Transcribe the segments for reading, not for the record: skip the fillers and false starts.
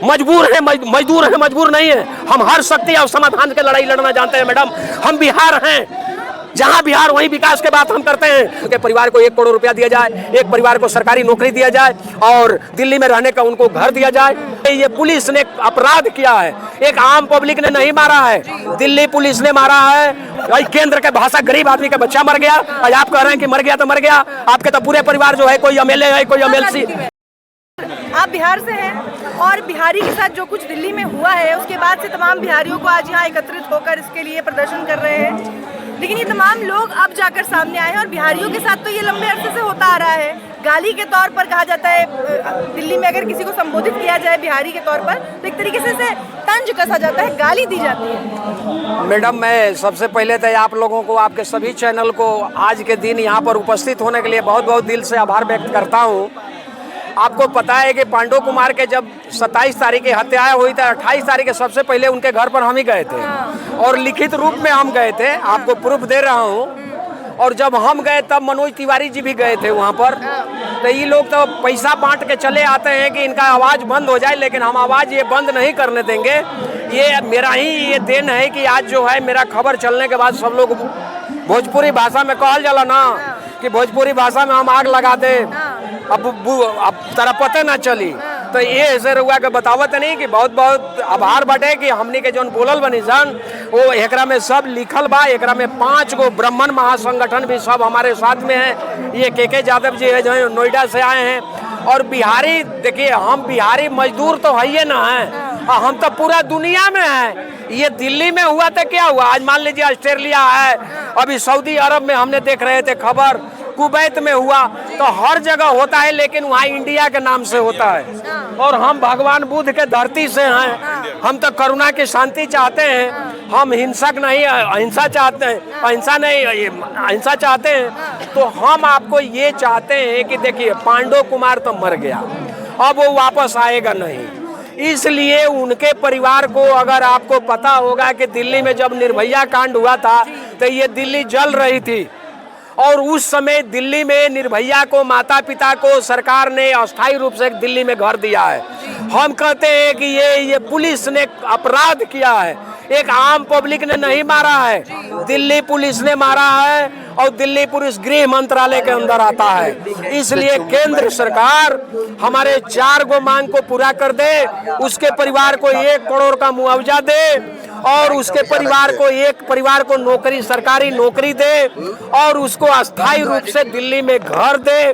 मजबूर है, मजदूर है, मजबूर नहीं है। हम हर शक्ति और समाधान की लड़ाई लड़ना जानते हैं मैडम। हम बिहार हैं, जहां बिहार वहीं विकास के बात हम करते हैं। उनके परिवार को 1 करोड़ रुपया दिया जाए, एक परिवार को सरकारी नौकरी दिया जाए और दिल्ली में रहने का उनको घर दिया जाए। ये पुलिस ने अपराध किया है, एक आम पब्लिक ने नहीं मारा है, दिल्ली पुलिस ने मारा है। केंद्र के भाषा गरीब आदमी का बच्चा मर गया और आप कह रहे हैं कि मर गया तो मर गया। आपके तो पूरे परिवार जो है, कोई एमएलए है, कोई एमएलसी। आप बिहार से हैं और बिहारी के साथ जो कुछ दिल्ली में हुआ है उसके बाद से तमाम बिहारियों को आज यहाँ एकत्रित होकर इसके लिए प्रदर्शन कर रहे हैं। लेकिन ये तमाम लोग अब जाकर सामने आए हैं और बिहारियों के साथ तो ये लंबे अरसे से होता आ रहा है। गाली के तौर पर कहा जाता है, दिल्ली में अगर किसी को संबोधित किया जाए बिहारी के तौर पर तो एक तरीके से तंज कसा जाता है, गाली दी जाती है। मैडम, मैं सबसे पहले तो आप लोगों को, आपके सभी चैनल को आज के दिन यहाँ पर उपस्थित होने के लिए बहुत बहुत दिल से आभार व्यक्त करता हूँ। आपको पता है कि पांडु कुमार के जब 27 तारीख की हत्या हुई थी, 28 तारीख के सबसे पहले उनके घर पर हम ही गए थे और लिखित रूप में हम गए थे, आपको प्रूफ दे रहा हूँ। और जब हम गए तब मनोज तिवारी जी भी गए थे वहाँ पर। तो ये लोग तो पैसा बांट के चले आते हैं कि इनका आवाज़ बंद हो जाए, लेकिन हम आवाज़ ये बंद नहीं करने देंगे। ये मेरा ही ये देन है कि आज जो है मेरा खबर चलने के बाद सब लोग भोजपुरी भाषा में कहल जाला ना कि भोजपुरी भाषा में हम आग लगा दे, अब तेरा पते ना चली। तो ये ऐसे रुआ के बतावत नहीं कि बहुत बहुत आभार बाटे कि हमनी के जोन बोलल बनी सन वो एकरा में सब लिखल बा। एकरा में 5 गो ब्राह्मण महासंगठन भी सब हमारे साथ में है। ये के यादव जी है जो नोएडा से आए हैं। और बिहारी, देखिए हम बिहारी मजदूर तो है ही ना है, हम तो पूरा दुनिया में है। ये दिल्ली में हुआ तो क्या हुआ, आज मान लीजिए ऑस्ट्रेलिया है, अभी सऊदी अरब में हमने देख रहे थे खबर, कुवैत में हुआ, तो हर जगह होता है, लेकिन वहाँ इंडिया के नाम से होता है। और हम भगवान बुद्ध के धरती से हैं, हम तो करुणा की शांति चाहते हैं, हम हिंसक नहीं, अहिंसा चाहते हैं, अहिंसा नहीं अहिंसा चाहते हैं। तो हम आपको ये चाहते हैं कि देखिए पांडु कुमार तो मर गया, अब वो वापस आएगा नहीं। इसलिए उनके परिवार को, अगर आपको पता होगा कि दिल्ली में जब निर्भया कांड हुआ था तो ये दिल्ली जल रही थी और उस समय दिल्ली में निर्भया को, माता पिता को सरकार ने अस्थायी रूप से दिल्ली में घर दिया है। हम कहते हैं कि ये पुलिस ने अपराध किया है, एक आम पब्लिक ने नहीं मारा है, दिल्ली पुलिस ने मारा है और दिल्ली पुलिस गृह मंत्रालय के अंदर आता है। इसलिए केंद्र सरकार हमारे 4 गो मांग को पूरा कर दे, उसके परिवार को 1 करोड़ का मुआवजा दे और उसके परिवार को नौकरी, सरकारी नौकरी दे और उसको अस्थायी रूप से दिल्ली में घर दे।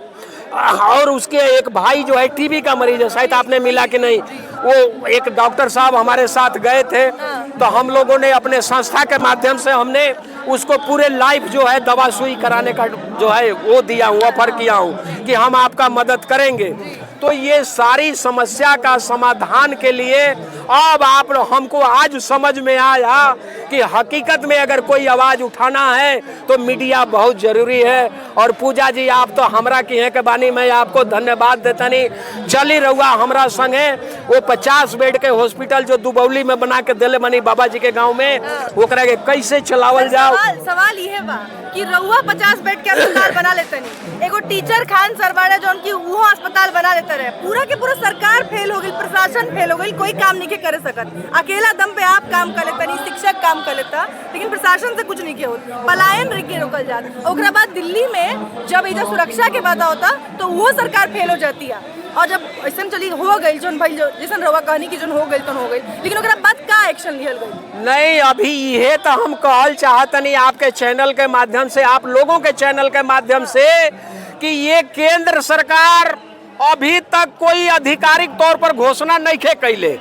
और उसके एक भाई जो है टीबी का मरीज है, शायद आपने मिला कि नहीं, वो एक डॉक्टर साहब हमारे साथ गए थे, तो हम लोगों ने अपने संस्था के माध्यम से हमने उसको पूरे लाइफ जो है दवा सुई कराने का जो है वो दिया हूँ, ऑफर किया हूँ कि हम आपका मदद करेंगे। तो ये सारी समस्या का समाधान के लिए अब आप हमको आज समझ में आया कि हकीकत में अगर कोई आवाज़ उठाना है तो मीडिया बहुत जरूरी है। और पूजा जी, आप तो हमरा की हैं के बानी, मैं आपको धन्यवाद देता नहीं। चली रहुआ हमरा संगे वो 50 बेड के हॉस्पिटल जो दुबौली में बना के दिले बनी बाबा जी के गाँव में, ओकरा के कैसे चलावल जाओ। सवाल ये बा कि रहुआ 50 बेड के अस्पताल बना लेते नहीं, एगो टीचर खान सरवाड़ा जो उनकी वो अस्पताल बना लेते रहे, पूरा के पूरा सरकार फेल हो गई, प्रशासन फेल हो गई, कोई काम नहीं करे सकत। अकेला दम पे आप काम कर लेता नहीं, शिक्षक काम कर लेता, लेकिन प्रशासन से कुछ नहीं किया होता, पलायन के रोकल जाता। ओकरा बाद दिल्ली में जब इधर सुरक्षा के बात होता तो वो सरकार फेल हो जाती है। और जब ऐसा चली हो गई जो भाई जैसा रवा कहनी की जो हो गई तो हो गई, लेकिन ओकरा बाद का एक्शन लियल गई नहीं। अभी ये तो हम कहल चाहतनी आपके चैनल के माध्यम से, आप लोगों के चैनल के माध्यम से, कि ये केंद्र सरकार अभी तक कोई आधिकारिक तौर पर घोषणा नहीं कैले।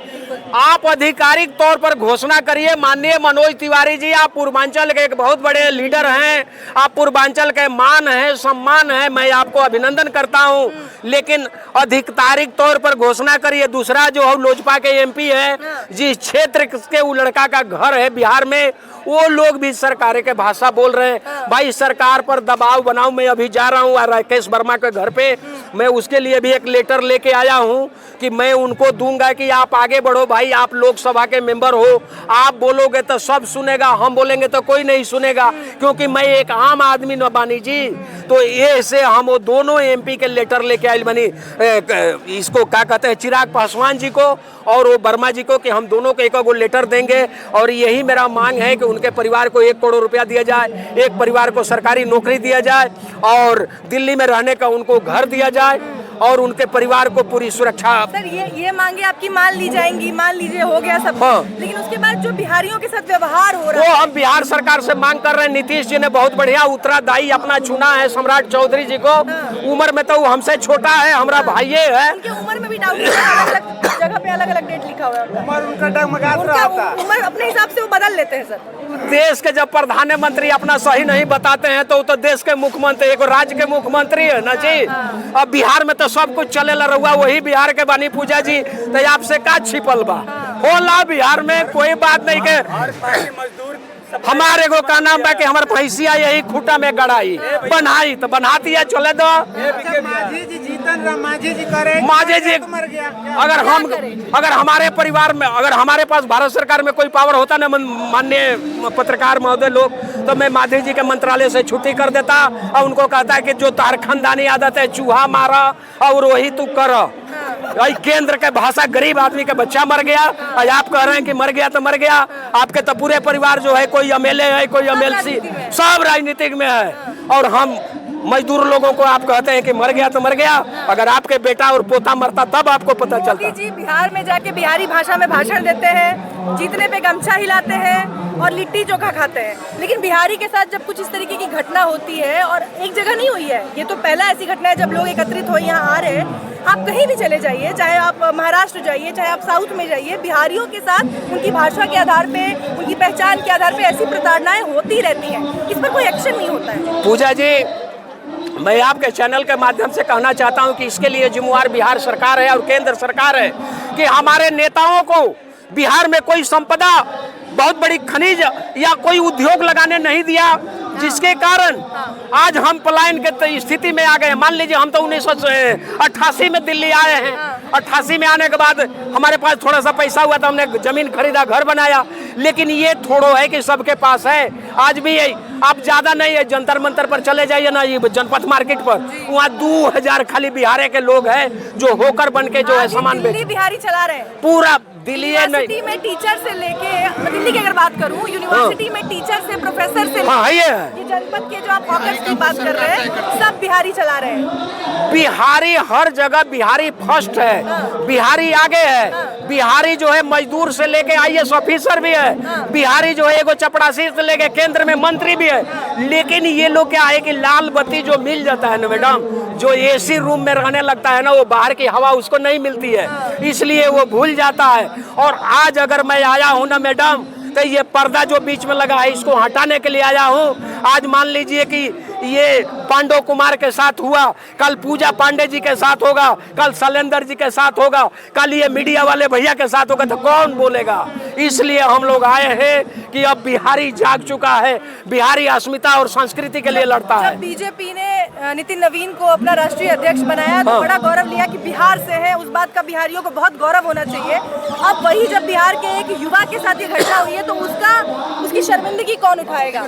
आप आधिकारिक तौर पर घोषणा करिए। माननीय मनोज तिवारी जी, आप पूर्वांचल के एक बहुत बड़े लीडर हैं, आप पूर्वांचल के मान है, सम्मान है, मैं आपको अभिनंदन करता हूं, लेकिन आधिकारिक तौर पर घोषणा करिए। दूसरा जो है लोजपा के एमपी है, जिस क्षेत्र के वो लड़का का घर है बिहार में, वो लोग भी सरकार के भाषा बोल रहे हैं। भाई सरकार पर दबाव बनाओ। मैं अभी जा रहा हूँ राकेश वर्मा के घर पे, मैं उसके लिए भी एक लेटर लेके आया हूँ कि मैं उनको दूंगा कि आप आगे बढ़ो भाई, आप लोकसभा के मेंबर हो, आप बोलोगे तो सब सुनेगा, हम बोलेंगे तो कोई नहीं सुनेगा, क्योंकि मैं एक आम आदमी न बानी जी। तो ये से हम वो दोनों एमपी के लेटर लेके आए बनी, इसको क्या कहते हैं, चिराग पासवान जी को और वो वर्मा जी को, कि हम दोनों को एक गो लेटर देंगे। और यही मेरा मांग है कि उनके परिवार को 1 करोड़ रुपया दिया जाए, एक परिवार को सरकारी नौकरी दिया जाए और दिल्ली में रहने का उनको घर दिया जाए और उनके परिवार को पूरी सुरक्षा। सर ये मांगे आपकी मान ली जाएंगी, मान लीजिए हो गया सब, हाँ। लेकिन उसके बाद जो बिहारियों के साथ व्यवहार हो रहा वो है, हम बिहार सरकार से मांग कर रहे हैं। नीतीश जी ने बहुत बढ़िया उत्तरादायी अपना चुना है, सम्राट चौधरी जी को। उम्र में तो वो हमसे छोटा है, हमारा भाई है। उनकी उम्र में भी डाउट अलग जगह पे अलग अलग डेट लिखा हुआ है उनका उम्र अपने हिसाब से वो बदल लेते हैं सर। देश के जब प्रधानमंत्री अपना सही नहीं बताते हैं तो वो तो देश के मुख्यमंत्री, एक राज्य के मुख्यमंत्री है ना जी। अब बिहार में तो सब कुछ चले रहुआ, वही बिहार के बानी पूजा जी, तो आपसे का छिपल बा होला बिहार में कोई बात नहीं के। हमारे को का नाम बा कि हमारे भैंसिया यही खूटा में गड़ाई बनाई तो बनाती है, चले दो माझे जी। अगर हमारे परिवार में, अगर हमारे पास भारत सरकार में कोई पावर होता ना माननीय पत्रकार महोदय लोग, तो मैं माधे जी के मंत्रालय से छुट्टी कर देता और उनको कहता है कि जो तार खानदानी आदत है चूहा मारा और वही तू कर। केंद्र के भाषा, गरीब आदमी का बच्चा मर गया और आप कह रहे हैं कि मर गया तो मर गया। आपके तो पूरे परिवार जो है, कोई एमएलए है, कोई एमएलसी, सब राजनीतिक में है। और हम मजदूर लोगों को आप कहते हैं कि मर गया तो मर गया। अगर आपके बेटा और पोता मरता तब आपको पता चलता। जी बिहार में जाके बिहारी भाषा में भाषण देते हैं, जीतने पे गमछा हिलाते हैं और लिट्टी चोखा खाते हैं। लेकिन बिहारी के साथ जब कुछ इस तरीके की घटना होती है, और एक जगह नहीं हुई है, ये तो पहला ऐसी घटना है जब लोग एकत्रित हो यहाँ आ रहे हैं। आप कहीं भी चले जाइए, चाहे आप महाराष्ट्र जाइए, चाहे आप साउथ में जाइए, बिहारियों के साथ उनकी भाषा के आधार पे, उनकी पहचान के आधार पे ऐसी प्रताड़नाएं होती रहती हैं। इस पर कोई एक्शन नहीं होता है। पूजा जी, मैं आपके चैनल के माध्यम से कहना चाहता हूं कि इसके लिए जिम्मेवार बिहार सरकार है और केंद्र सरकार है कि हमारे नेताओं को बिहार में कोई संपदा, बहुत बड़ी खनिज या कोई उद्योग लगाने नहीं दिया, जिसके कारण आज हम पलायन के स्थिति में आ गए। मान लीजिए हम तो 1988 में दिल्ली आए हैं। 88 में आने के बाद हमारे पास थोड़ा सा पैसा हुआ तो हमने जमीन खरीदा, घर बनाया। लेकिन ये थोड़ो है कि सबके पास है। आज भी आप ज्यादा नहीं है, जंतर मंतर पर चले जाइए ना, ये जनपथ मार्केट पर, वहाँ 2000 खाली बिहार के लोग हैं जो होकर बन के जो है सामान बेच, बिहारी चला रहे हैं पूरा दिल्ली यूनिवर्सिटी में टीचर से लेके, दिल्ली की अगर बात करूं, यूनिवर्सिटी में टीचर से प्रोफेसर से, ये जनपद के जो आप हॉकर्स की बात कर रहे हैं, सब बिहारी चला रहे हैं। बिहारी हर जगह, बिहारी फर्स्ट है, बिहारी आगे है। बिहारी जो है मजदूर से लेके आईएएस ऑफिसर भी है, बिहारी जो है एगो चपरासी से लेके केंद्र में मंत्री भी है। लेकिन ये लोग क्या है कि लाल बत्ती जो मिल जाता है ना मैडम, जो एसी रूम में रहने लगता है ना, वो बाहर की हवा उसको नहीं मिलती है, इसलिए वो भूल जाता है। और आज अगर मैं आया हूं ना मैडम, तो ये पर्दा जो बीच में लगा है इसको हटाने के लिए आया हूं। आज मान लीजिए कि ये पांडव कुमार के साथ हुआ, कल पूजा पांडे जी के साथ होगा, कल शैलेंद्र जी के साथ होगा, कल ये मीडिया वाले भैया के साथ होगा, तो कौन बोलेगा? इसलिए हम लोग आए हैं कि अब बिहारी जाग चुका है, बिहारी अस्मिता और संस्कृति के लिए लड़ता है। जब बीजेपी ने नितिन नवीन को अपना राष्ट्रीय अध्यक्ष बनाया तो बड़ा गौरव लिया कि बिहार से है, उस बात का बिहारियों को बहुत गौरव होना चाहिए। अब वही जब बिहार के एक युवा के साथ ये घटना हुई है तो उसकी शर्मिंदगी कौन उठाएगा?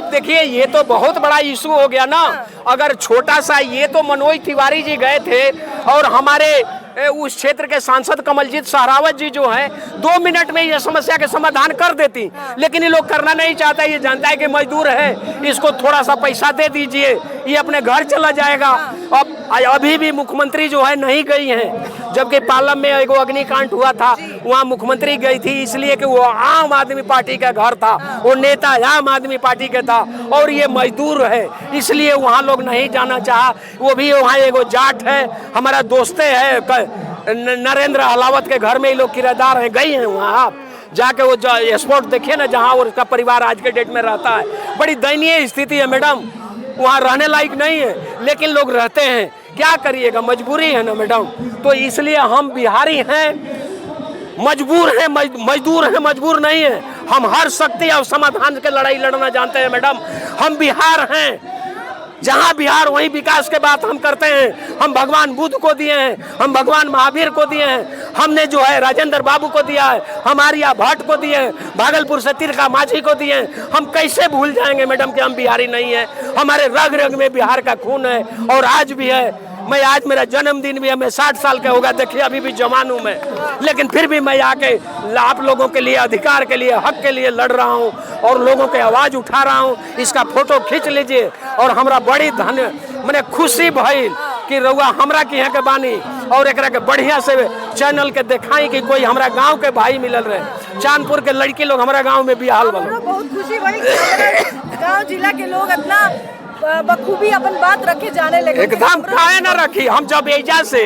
देखिए ये तो बहुत बड़ा इशू हो गया ना। अगर छोटा सा, ये तो मनोज तिवारी जी गए थे और हमारे उस क्षेत्र के सांसद कमलजीत सहरावत जी जो है 2 मिनट में ये समस्या के समाधान कर देती, लेकिन ये लोग करना नहीं चाहता। ये जानता है कि मजदूर है, इसको थोड़ा सा पैसा दे दीजिए, ये अपने घर चला जाएगा। अब अभी भी मुख्यमंत्री जो है नहीं गई हैं, जबकि पालम में एगो अग्निकांड हुआ था, वहाँ मुख्यमंत्री गई थी इसलिए कि वो आम आदमी पार्टी का घर था, वो नेता आम आदमी पार्टी का था और ये मजदूर है, इसलिए वहाँ लोग नहीं जाना चाहा। वो भी वहाँ एगो जाट है, हमारा दोस्ते है नरेंद्र अलावत के घर में ही लोग किराएदार हैं, गई हैं वहाँ। आप जाके वो स्पॉट देखिए ना जहाँ उसका परिवार आज के डेट में रहता है। बड़ी दयनीय स्थिति है मैडम, वहाँ रहने लायक नहीं है, लेकिन लोग रहते हैं, क्या करिएगा, मजबूरी है ना मैडम। तो इसलिए हम बिहारी हैं, मजबूर हैं, मजदूर हैं, मजबूर नहीं है। हम हर शक्ति और समाधान के लड़ाई लड़ना जानते हैं मैडम। हम बिहार हैं, जहाँ बिहार वहीं विकास के बात हम करते हैं। हम भगवान बुद्ध को दिए हैं, हम भगवान महावीर को दिए हैं, हमने जो है राजेंद्र बाबू को दिया है, हम आर्या भट्ट को दिए हैं, भागलपुर से तिरका माझी को दिए हैं। हम कैसे भूल जाएंगे मैडम कि हम बिहारी नहीं है? हमारे रग रग में बिहार का खून है और आज भी है। मैं आज मेरा जन्मदिन भी है, मैं 60 साल का होगा, देखिए अभी भी जवान हूँ मैं, लेकिन फिर भी मैं आके आप लोगों के लिए, अधिकार के लिए, हक के लिए लड़ रहा हूँ और लोगों के आवाज उठा रहा हूँ। इसका फोटो खींच लीजिए और हमरा बड़ी मैंने खुशी भइल कि रउआ हमरा के यहाँ के बानी और एकरा के बढ़िया से चैनल के दिखाई कि कोई हमरा गांव के भाई मिलल रहे। चांदपुर के लड़की लोग हमारा गांव में बिहाल बन, बहुत खुशी भइल गांव जिला के लोग इतना बखूबी अपन बात रखे जाने लगे। एकदम काहे ना रखी। हम जब एजा से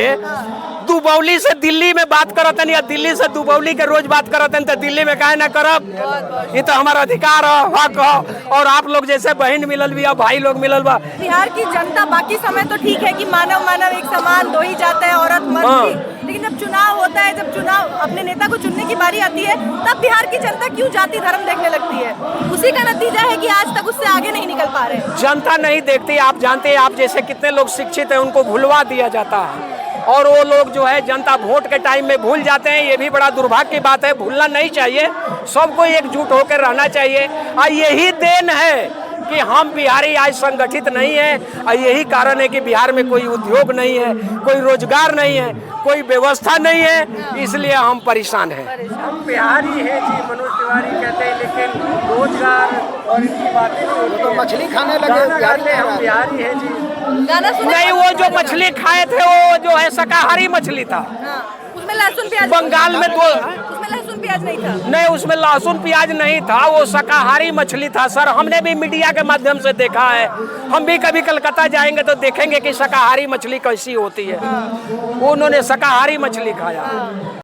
दुबौली से दिल्ली में बात करत या दिल्ली से दुबौली के रोज बात करत तो दिल्ली में काहे ना करब? ये तो हमारा अधिकार है, हक है। और आप लोग जैसे बहन मिलल भी, भाई लोग मिलल बा। बिहार की जनता बाकी समय तो ठीक है कि मानव मानव एक समान दो ही जाता है, औरत मर्द, लेकिन जब चुनाव होता है, जब चुनाव अपने नेता को चुनने की बारी आती है, तब बिहार की जनता क्यों जाति धर्म देखने लगती है? उसी का नतीजा है कि आज तक उससे आगे नहीं निकल पा रहे। जनता नहीं देखती। आप जानते हैं, आप जैसे कितने लोग शिक्षित हैं उनको भुलवा दिया जाता है और वो लोग जो है जनता वोट के टाइम में भूल जाते हैं। ये भी बड़ा दुर्भाग्य की बात है, भूलना नहीं चाहिए। सबको एकजुट होकर रहना चाहिए और यही देन है कि हम बिहारी आज संगठित नहीं है और यही कारण है कि बिहार में कोई उद्योग नहीं है, कोई रोजगार नहीं है, कोई व्यवस्था नहीं है, इसलिए हम परेशान हैं। हम बिहारी हैं जी, मनोज तिवारी कहते हैं, लेकिन रोजगार और इनकी बातें नहीं। तो मछली खाने लगे बिहारी, हम बिहारी हैं जी। गाना सुने? नहीं, वो जो मछली खाए थे वो जो है शाकाहारी मछली था। उसमें लहसुन प्याज बंगाल में उसमें लहसुन प्याज नहीं था। नहीं, उसमें लहसुन प्याज नहीं था, वो शाकाहारी मछली था सर। हमने भी मीडिया के माध्यम से देखा है। हम भी कभी कलकत्ता जाएंगे तो देखेंगे कि शाकाहारी मछली कैसी होती है। उन्होंने शाकाहारी मछली खाया।